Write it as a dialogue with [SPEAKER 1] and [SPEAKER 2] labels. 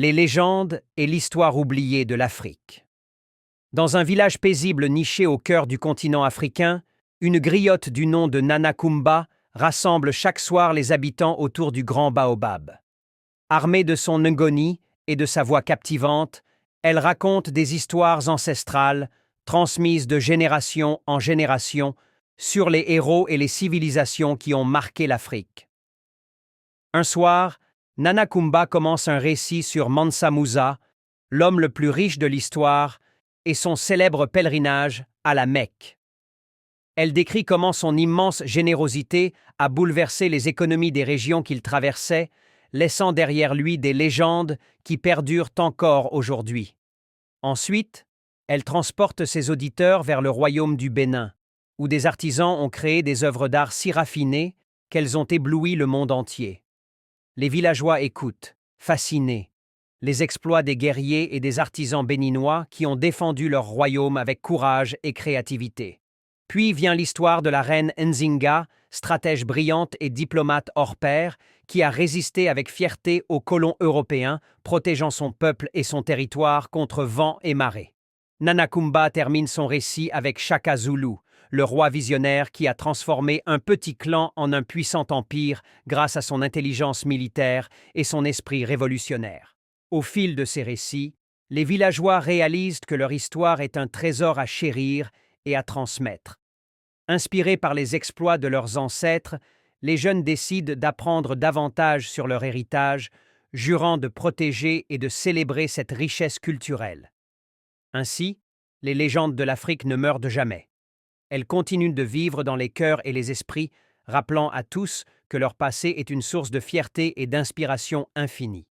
[SPEAKER 1] Les légendes et l'histoire oubliée de l'Afrique. Dans un village paisible niché au cœur du continent africain, une griotte du nom de Nanakumba rassemble chaque soir les habitants autour du grand baobab. Armée de son ngoni et de sa voix captivante, elle raconte des histoires ancestrales, transmises de génération en génération, sur les héros et les civilisations qui ont marqué l'Afrique. Un soir, Nanakumba commence un récit sur Mansa Musa, l'homme le plus riche de l'histoire, et son célèbre pèlerinage à la Mecque. Elle décrit comment son immense générosité a bouleversé les économies des régions qu'il traversait, laissant derrière lui des légendes qui perdurent encore aujourd'hui. Ensuite, elle transporte ses auditeurs vers le royaume du Bénin, où des artisans ont créé des œuvres d'art si raffinées qu'elles ont ébloui le monde entier. Les villageois écoutent, fascinés, les exploits des guerriers et des artisans béninois qui ont défendu leur royaume avec courage et créativité. Puis vient l'histoire de la reine Nzinga, stratège brillante et diplomate hors pair, qui a résisté avec fierté aux colons européens, protégeant son peuple et son territoire contre vent et marée. Nanakumba termine son récit avec Shaka Zulu, le roi visionnaire qui a transformé un petit clan en un puissant empire grâce à son intelligence militaire et son esprit révolutionnaire. Au fil de ces récits, les villageois réalisent que leur histoire est un trésor à chérir et à transmettre. Inspirés par les exploits de leurs ancêtres, les jeunes décident d'apprendre davantage sur leur héritage, jurant de protéger et de célébrer cette richesse culturelle. Ainsi, les légendes de l'Afrique ne meurent de jamais. Elles continuent de vivre dans les cœurs et les esprits, rappelant à tous que leur passé est une source de fierté et d'inspiration infinie.